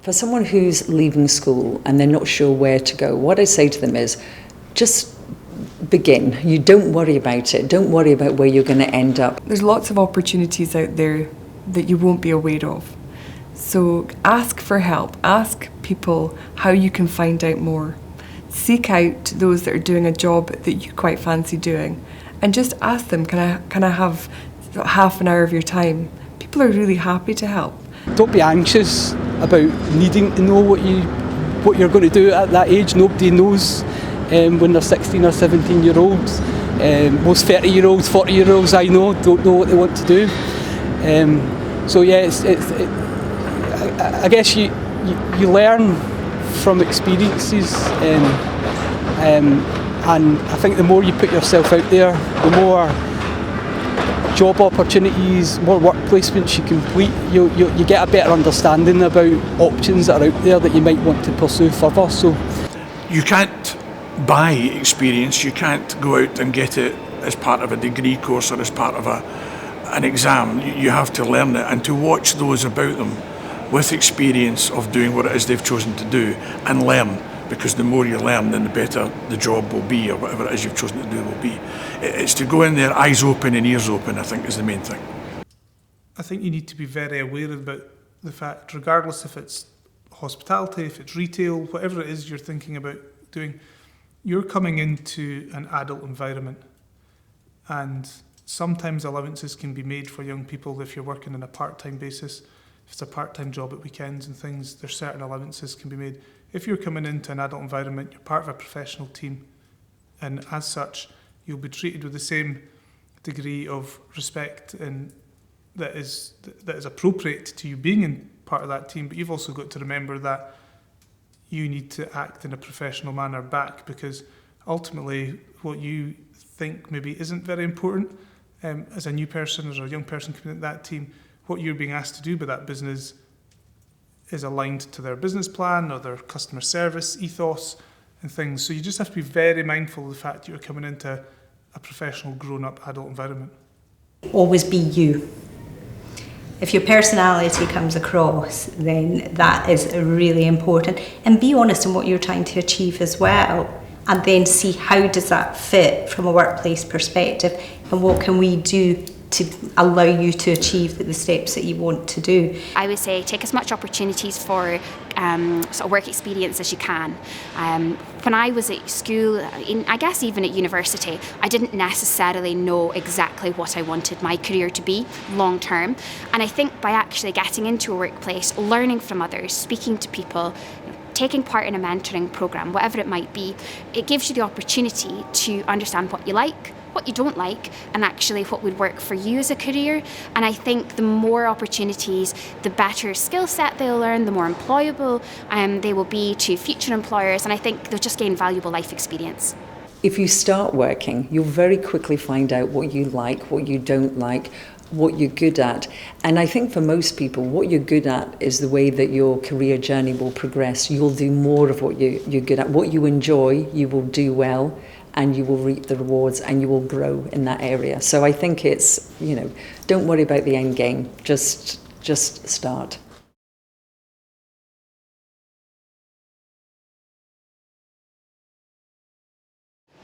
For someone who's leaving school and they're not sure where to go, what I say to them is just begin. You don't worry about it. Don't worry about where you're going to end up. There's lots of opportunities out there that you won't be aware of. So ask for help. Ask people how you can find out more. Seek out those that are doing a job that you quite fancy doing, and just ask them, can I have half an hour of your time? People are really happy to help. Don't be anxious about needing to know what you're going to do at that age. Nobody knows when they're 16 or 17-year-olds. Most 30-year-olds, 40-year-olds I know don't know what they want to do. So yeah, I guess you learn from experiences, and I think the more you put yourself out there, the more job opportunities, more work placements you complete, you get a better understanding about options that are out there that you might want to pursue further. So you can't buy experience, you can't go out and get it as part of a degree course or as part of an exam. You have to learn it, and to watch those about them with experience of doing what it is they've chosen to do and learn, because the more you learn, then the better the job will be, or whatever it is you've chosen to do will be. It's to go in there eyes open and ears open, I think, is the main thing. I think you need to be very aware about the fact, regardless if it's hospitality, if it's retail, whatever it is you're thinking about doing, you're coming into an adult environment, and sometimes allowances can be made for young people if you're working on a part-time basis. If it's a part-time job at weekends and things, there's certain allowances can be made. If you're coming into an adult environment, you're part of a professional team, and as such, you'll be treated with the same degree of respect and that is appropriate to you being in part of that team. But you've also got to remember that you need to act in a professional manner back, because ultimately what you think maybe isn't very important as a new person, as a young person coming into that team, what you're being asked to do by that business is aligned to their business plan or their customer service ethos and things. So you just have to be very mindful of the fact that you're coming into a professional, grown-up adult environment. Always be you. If your personality comes across, then that is really important. And be honest in what you're trying to achieve as well. And then see how does that fit from a workplace perspective, and what can we do to allow you to achieve the steps that you want to do. I would say take as much opportunities for sort of work experience as you can. When I was at school, I guess even at university, I didn't necessarily know exactly what I wanted my career to be long term. And I think by actually getting into a workplace, learning from others, speaking to people, taking part in a mentoring programme, whatever it might be, it gives you the opportunity to understand what you like, what you don't like, and actually what would work for you as a career. And I think the more opportunities, the better skill set they'll learn, the more employable they will be to future employers, and I think they'll just gain valuable life experience. If you start working, you'll very quickly find out what you like, what you don't like, what you're good at. And I think for most people, what you're good at is the way that your career journey will progress. You'll do more of what you're good at. What you enjoy, you will do well, and you will reap the rewards, and you will grow in that area. So I think it's, don't worry about the end game, just start.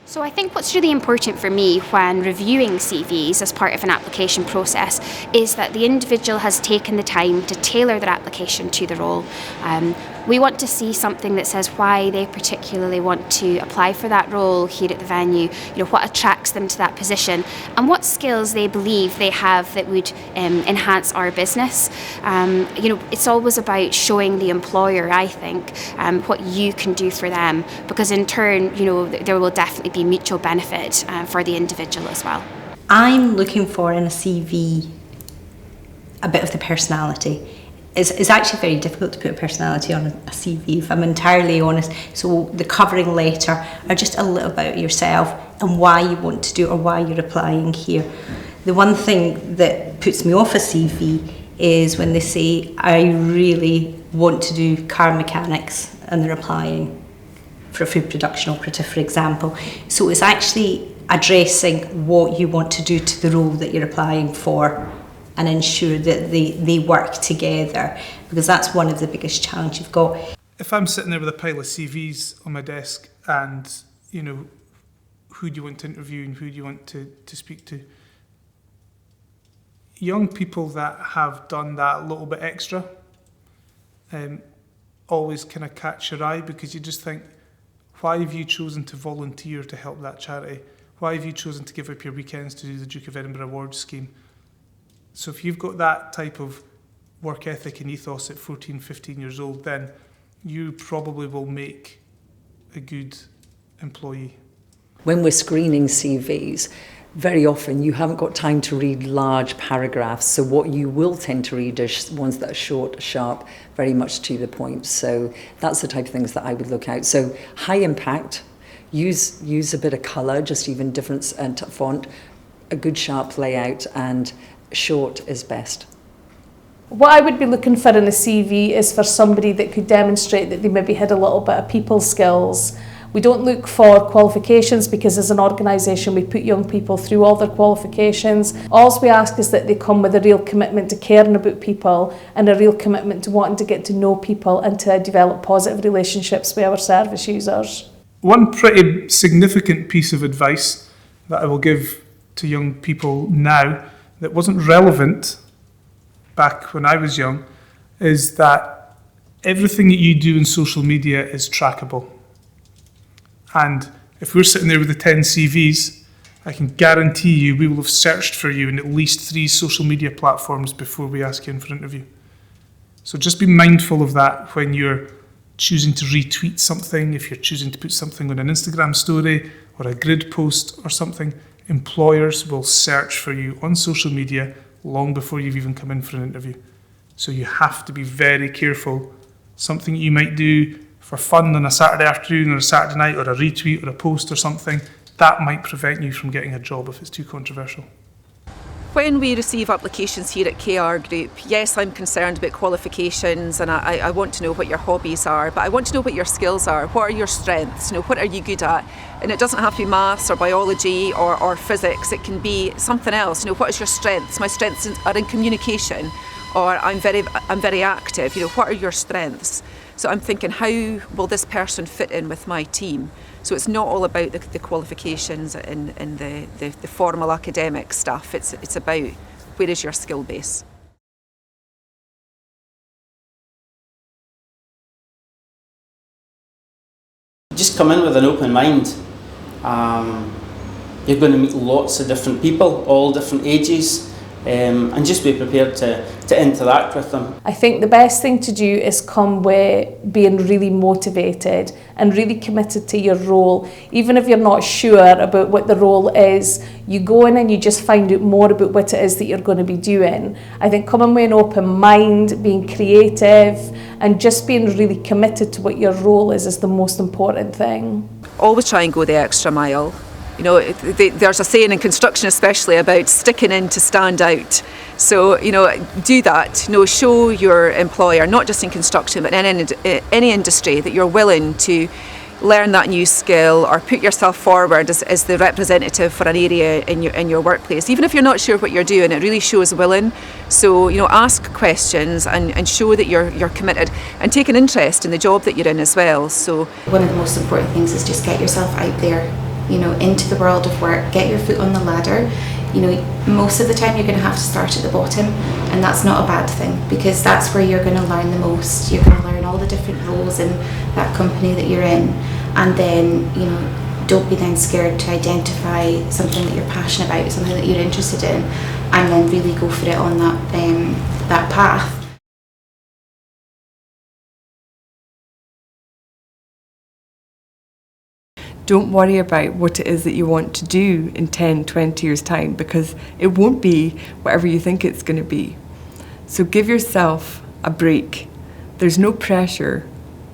So I think what's really important for me when reviewing CVs as part of an application process is that the individual has taken the time to tailor their application to the role. We want to see something that says why they particularly want to apply for that role here at the venue, what attracts them to that position, and what skills they believe they have that would enhance our business. It's always about showing the employer, I think, what you can do for them, because in turn, there will definitely be mutual benefit for the individual as well. I'm looking for in a CV a bit of the personality. It's actually very difficult to put a personality on a CV, if I'm entirely honest. So the covering letter are just a little about yourself and why you want to do it or why you're applying here. The one thing that puts me off a CV is when they say, I really want to do car mechanics, and they're applying for a food production operative, for example. So it's actually addressing what you want to do to the role that you're applying for. and ensure that they work together, because that's one of the biggest challenges you've got. If I'm sitting there with a pile of CVs on my desk and, you know, who do you want to interview and who do you want to speak to? Young people that have done that little bit extra always kind of catch your eye, because you just think, why have you chosen to volunteer to help that charity? Why have you chosen to give up your weekends to do the Duke of Edinburgh Awards scheme? So if you've got that type of work ethic and ethos at 14, 15 years old, then you probably will make a good employee. When we're screening CVs, very often you haven't got time to read large paragraphs, so what you will tend to read are ones that are short, sharp, very much to the point. So that's the type of things that I would look out. So high impact, use a bit of colour, just even different font, a good sharp layout, and short is best. What I would be looking for in a CV is for somebody that could demonstrate that they maybe had a little bit of people skills. We don't look for qualifications, because as an organisation we put young people through all their qualifications. All we ask is that they come with a real commitment to caring about people and a real commitment to wanting to get to know people and to develop positive relationships with our service users. One pretty significant piece of advice that I will give to young people now that wasn't relevant back when I was young is that everything that you do in social media is trackable. And if we're sitting there with the 10 CVs, I can guarantee you we will have searched for you in at least 3 social media platforms before we ask you in for an interview. So just be mindful of that when you're choosing to retweet something, if you're choosing to put something on an Instagram story or a grid post or something. Employers will search for you on social media long before you've even come in for an interview. So you have to be very careful. Something you might do for fun on a Saturday afternoon or a Saturday night, or a retweet or a post or something, that might prevent you from getting a job if it's too controversial. When we receive applications here at KR Group, yes, I'm concerned about qualifications, and I want to know what your hobbies are, but I want to know what your skills are. What are your strengths? You know, what are you good at? And it doesn't have to be maths or biology or physics. It can be something else. You know, what is your strengths? My strengths are in communication, or I'm very active. You know, what are your strengths? So I'm thinking, how will this person fit in with my team? So it's not all about the qualifications and the formal academic stuff. It's about, where is your skill base? Just come in with an open mind. You're going to meet lots of different people, all different ages, and just be prepared to interact with them. I think the best thing to do is come with being really motivated and really committed to your role. Even if you're not sure about what the role is, you go in and you just find out more about what it is that you're going to be doing. I think coming with an open mind, being creative, and just being really committed to what your role is the most important thing. Always try and go the extra mile. You know, there's a saying in construction especially about sticking in to stand out. So, you know, do that. You know, show your employer, not just in construction, but in any industry, that you're willing to learn that new skill or put yourself forward as the representative for an area in your workplace. Even if you're not sure what you're doing, it really shows willing. So, you know, ask questions and show that you're committed, and take an interest in the job that you're in as well. So one of the most important things is just get yourself out there, you know, into the world of work, get your foot on the ladder. You know, most of the time you're going to have to start at the bottom, and that's not a bad thing, because that's where you're going to learn the most. You're going to learn all the different roles in that company that you're in, and then, you know, don't be then scared to identify something that you're passionate about, something that you're interested in, and then really go for it on that path. Don't worry about what it is that you want to do in 10, 20 years' time, because it won't be whatever you think it's going to be. So give yourself a break. There's no pressure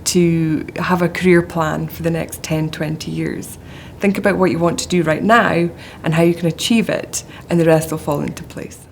to have a career plan for the next 10, 20 years. Think about what you want to do right now and how you can achieve it, and the rest will fall into place.